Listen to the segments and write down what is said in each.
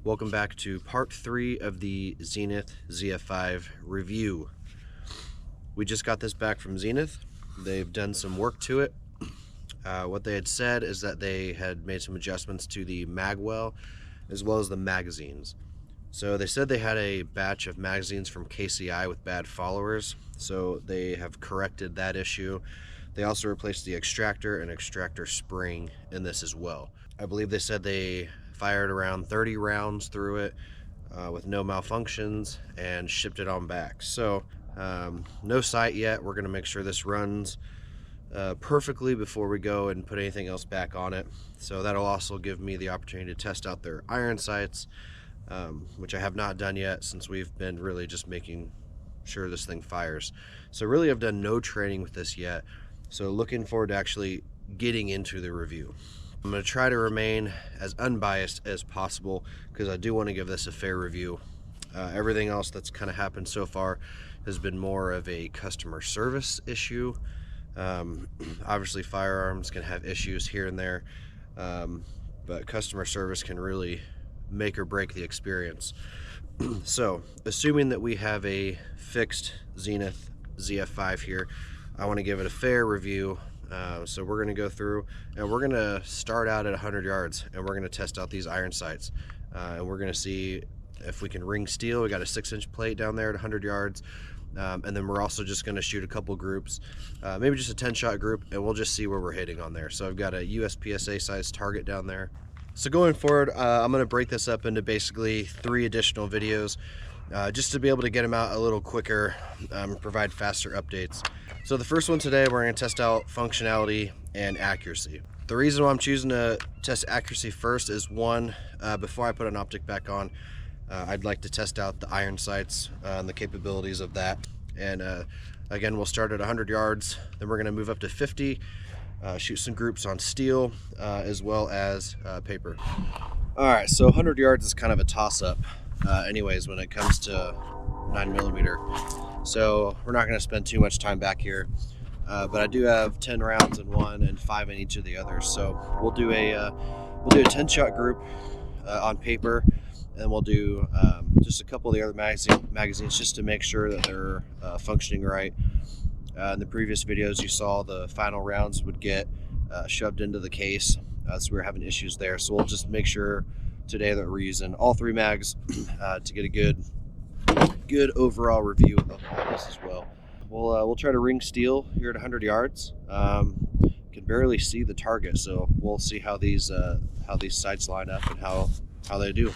Welcome back to part 3 of the Zenith Zf5 review. We just got this back from Zenith. They've done some work to it. What they had said is that they had made some adjustments to the magwell as well as the magazines. So they said they had a batch of magazines from KCI with bad followers, so they have corrected that issue. They also replaced the extractor and extractor spring in this as well. I believe they said they fired around 30 rounds through it with no malfunctions and shipped it on back. So no sight yet. We're going to make sure this runs perfectly before we go and put anything else back on it. So that'll also give me the opportunity to test out their iron sights, which I have not done yet since we've been really just making sure this thing fires. So really I've done no training with this yet. So looking forward to actually getting into the review. I'm going to try to remain as unbiased as possible because I do want to give this a fair review. Everything else that's kind of happened so far has been more of a customer service issue. Obviously firearms can have issues here and there, but customer service can really make or break the experience. So assuming that we have a fixed Zenith Zf5 here, I want to give it a fair review. So we're going to go through and we're going to start out at 100 yards and we're going to test out these iron sights, and we're going to see if we can ring steel. We got a 6-inch plate down there at 100 yards, and then we're also just going to shoot a couple groups, maybe just a 10-shot group, and we'll just see where we're hitting on there. So I've got a USPSA size target down there. So going forward, I'm going to break this up into basically 3 additional videos, just to be able to get them out a little quicker, provide faster updates. So the first one today, we're going to test out functionality and accuracy. The reason why I'm choosing to test accuracy first is one, before I put an optic back on, I'd like to test out the iron sights and the capabilities of that. And again, we'll start at 100 yards, then we're going to move up to 50, shoot some groups on steel as well as paper. All right, so 100 yards is kind of a toss-up anyways when it comes to 9mm. So we're not going to spend too much time back here, but I do have 10 rounds in one and 5 in each of the others. So we'll do a 10-shot group on paper, and we'll do just a couple of the other magazines just to make sure that they're functioning right. In the previous videos, you saw the final rounds would get shoved into the case, so we were having issues there. So we'll just make sure today that we're using all 3 mags to get a good overall review of all this as well. We'll try to ring steel here at 100 yards. Can barely see the target, so we'll see how these sights line up and how they do.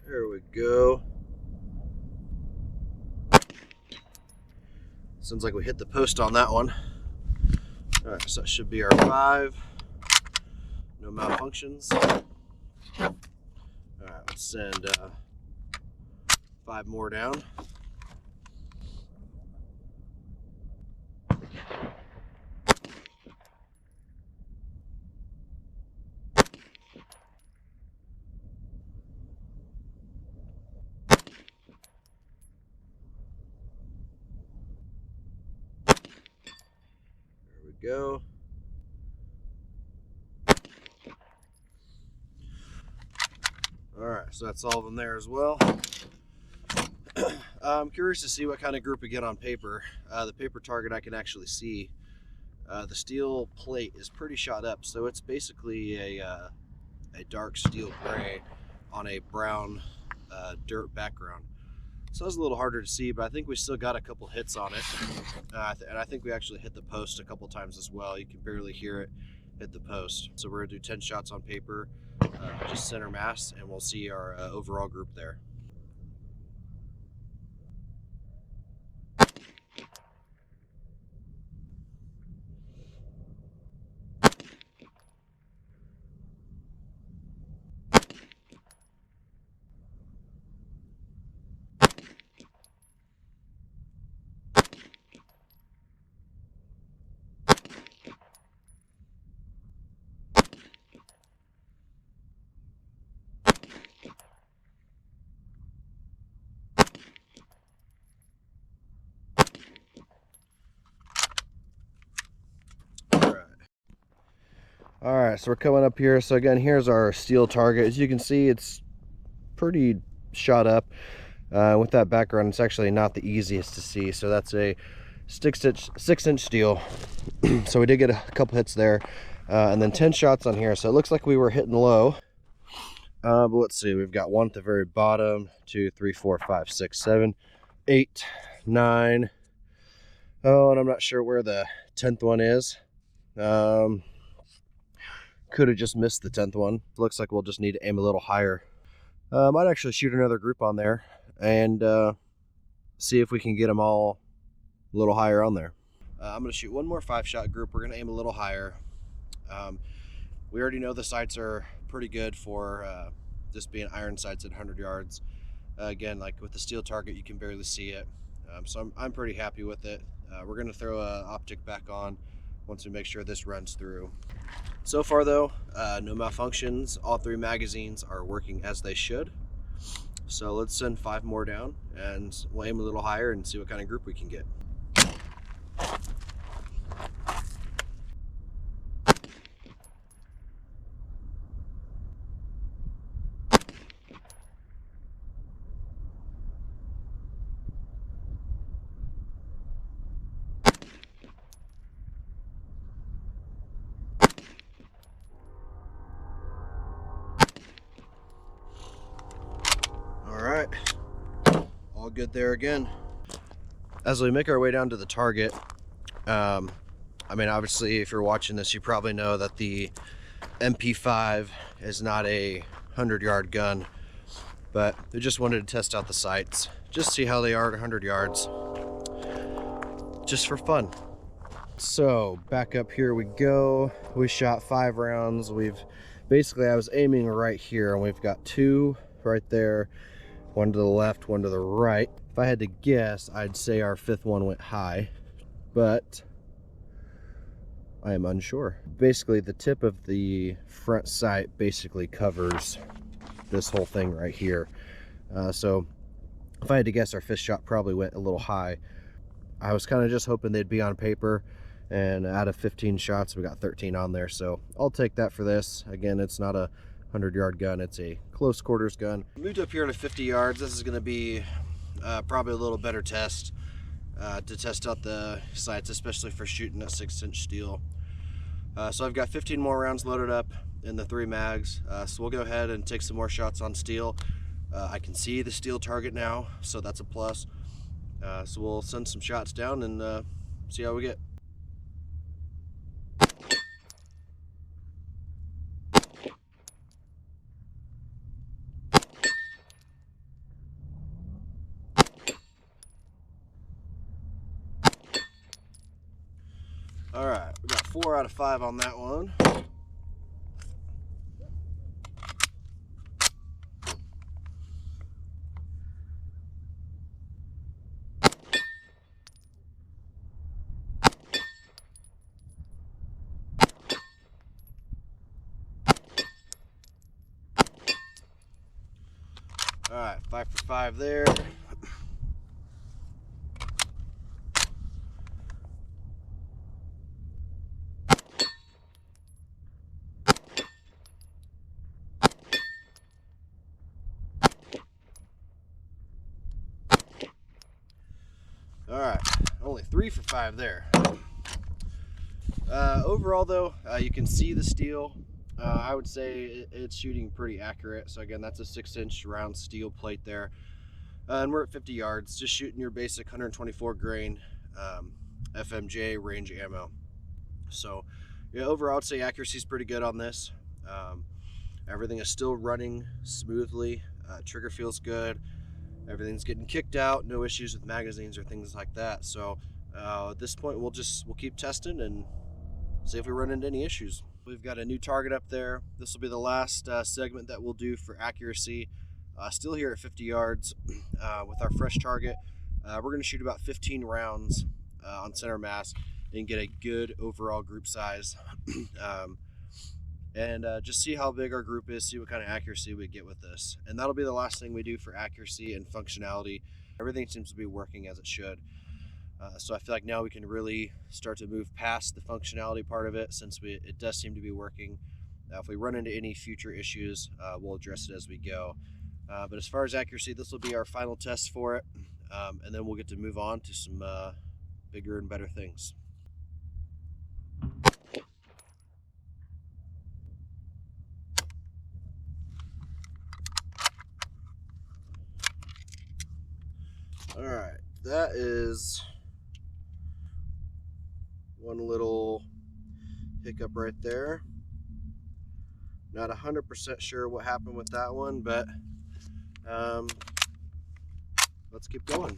There we go. Sounds like we hit the post on that one. All right, so that should be our 5. No malfunctions. All right, let's send 5 more down. Go. All right, so that's all of them there as well. I'm curious to see what kind of group we get on paper. The paper target I can actually see. The steel plate is pretty shot up, so it's basically a dark steel gray on a brown dirt background. So it's a little harder to see, but I think we still got a couple hits on it. And I think we actually hit the post a couple times as well. You can barely hear it hit the post. So we're gonna do 10 shots on paper, just center mass, and we'll see our overall group there. All right, so we're coming up here. So again, here's our steel target. As you can see, it's pretty shot up. With that background, it's actually not the easiest to see. So that's a 6-inch steel. So we did get a couple hits there, and then 10 shots on here. So it looks like we were hitting low. But let's see, we've got one at the very bottom, 2, 3, 4, 5, 6, 7, 8, 9. Oh, and I'm not sure where the 10th one is. Could have just missed the 10th one. Looks like we'll just need to aim a little higher. Might actually shoot another group on there and see if we can get them all a little higher on there. I'm going to shoot one more 5-shot group. We're going to aim a little higher. We already know the sights are pretty good for just being iron sights at 100 yards. Again, like with the steel target, you can barely see it. So I'm pretty happy with it. We're going to throw an optic back on once we make sure this runs through. So far though, no malfunctions. All 3 magazines are working as they should. So let's send 5 more down and we'll aim a little higher and see what kind of group we can get. All right, all good there again. As we make our way down to the target, I mean, obviously, if you're watching this, you probably know that the MP5 is not a 100-yard gun, but we just wanted to test out the sights, just see how they are at 100 yards, just for fun. So back up here we go. We shot 5 rounds. I was aiming right here, and we've got 2 right there, 1 to the left, 1 to the right. If I had to guess, I'd say our 5th one went high, but I am unsure. Basically, the tip of the front sight basically covers this whole thing right here. So if I had to guess, our 5th shot probably went a little high. I was kind of just hoping they'd be on paper, and out of 15 shots, we got 13 on there. So I'll take that for this. Again, it's not a 100-yard gun, it's a close quarters gun. Moved up here to 50 yards. This is going to be probably a little better test to test out the sights, especially for shooting at 6-inch steel. So I've got 15 more rounds loaded up in the 3 mags. So we'll go ahead and take some more shots on steel. I can see the steel target now, so that's a plus. So we'll send some shots down and see how we get. All right, we got 4 out of 5 on that one. All right, 5 for 5 there. All right, only 3 for 5 there. Overall though, you can see the steel. I would say it's shooting pretty accurate. So again, that's a 6-inch round steel plate there. And we're at 50 yards, just shooting your basic 124 grain FMJ range ammo. So yeah, overall I'd say accuracy is pretty good on this. Everything is still running smoothly. Trigger feels good. Everything's getting kicked out. No issues with magazines or things like that. So at this point, we'll keep testing and see if we run into any issues. We've got a new target up there. This will be the last segment that we'll do for accuracy. Still here at 50 yards with our fresh target. We're going to shoot about 15 rounds on center mass and get a good overall group size. And just see how big our group is, see what kind of accuracy we get with this. And that'll be the last thing we do for accuracy and functionality. Everything seems to be working as it should. So I feel like now we can really start to move past the functionality part of it, since it does seem to be working. If we run into any future issues, we'll address it as we go. But as far as accuracy, this will be our final test for it, and then we'll get to move on to some bigger and better things. All right, that is one little hiccup right there. Not 100% sure what happened with that one, but let's keep going.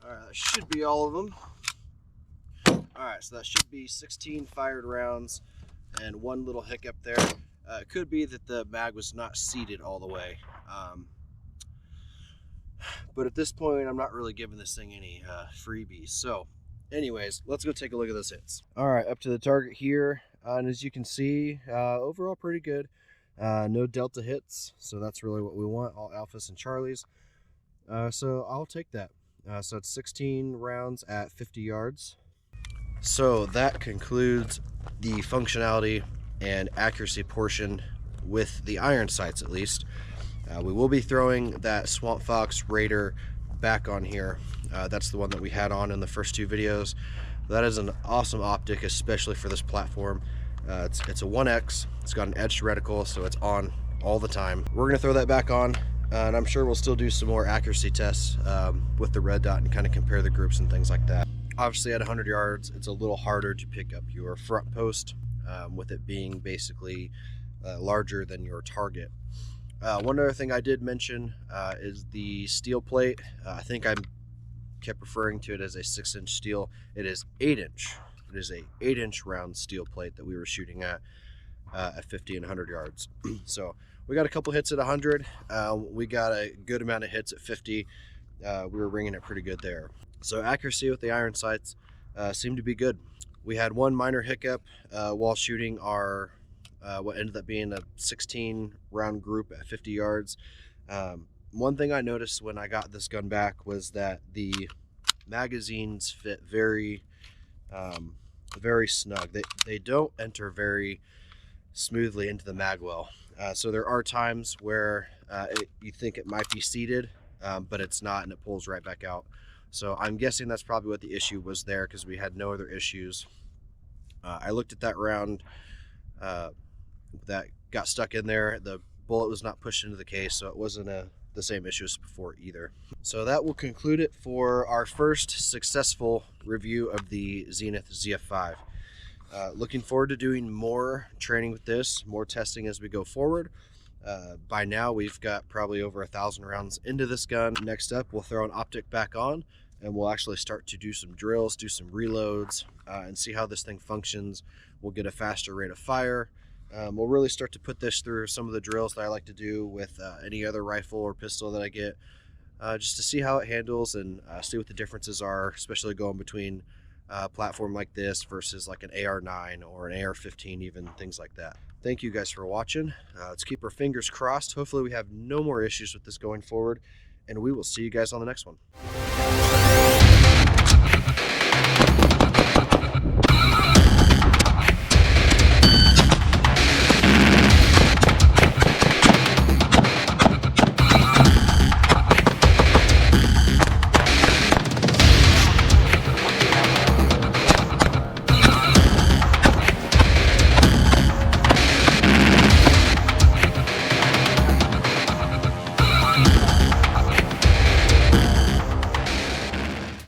All right, that should be all of them. All right, so that should be 16 fired rounds and one little hiccup there. It could be that the mag was not seated all the way. But at this point, I'm not really giving this thing any freebies. So anyways, let's go take a look at those hits. All right, up to the target here. And as you can see, overall pretty good. No delta hits, so that's really what we want, all alphas and charlies. So I'll take that. So it's 16 rounds at 50 yards. So that concludes the functionality and accuracy portion with the iron sights, at least. We will be throwing that Swamp Fox Raider back on here. That's the one that we had on in the first two videos. That is an awesome optic, especially for this platform. It's a 1X, it's got an edged reticle, so it's on all the time. We're gonna throw that back on, and I'm sure we'll still do some more accuracy tests with the red dot and kind of compare the groups and things like that. Obviously at 100 yards, it's a little harder to pick up your front post, with it being basically larger than your target. One other thing I did mention is the steel plate. I think I kept referring to it as a 6-inch steel. It is 8-inch. It is a 8-inch round steel plate that we were shooting at 50 and 100 yards. So we got a couple hits at 100. We got a good amount of hits at 50. We were ringing it pretty good there. So accuracy with the iron sights seemed to be good. We had one minor hiccup while shooting our what ended up being a 16 round group at 50 yards. One thing I noticed when I got this gun back was that the magazines fit very snug. They don't enter very smoothly into the mag well. So there are times where you think it might be seated, but it's not, and it pulls right back out. So I'm guessing that's probably what the issue was there, because we had no other issues. I looked at that round that got stuck in there. The bullet was not pushed into the case, so it wasn't the same issue as before either. So that will conclude it for our first successful review of the Zenith Zf5. Looking forward to doing more training with this, more testing as we go forward. By now we've got probably over 1,000 rounds into this gun. Next up, we'll throw an optic back on, and we'll actually start to do some drills, do some reloads, and see how this thing functions. We'll get a faster rate of fire. We'll really start to put this through some of the drills that I like to do with any other rifle or pistol that I get, just to see how it handles and see what the differences are, especially going between a platform like this versus like an AR-9 or an AR-15, even things like that. Thank you guys for watching. Let's keep our fingers crossed. Hopefully we have no more issues with this going forward, and we will see you guys on the next one.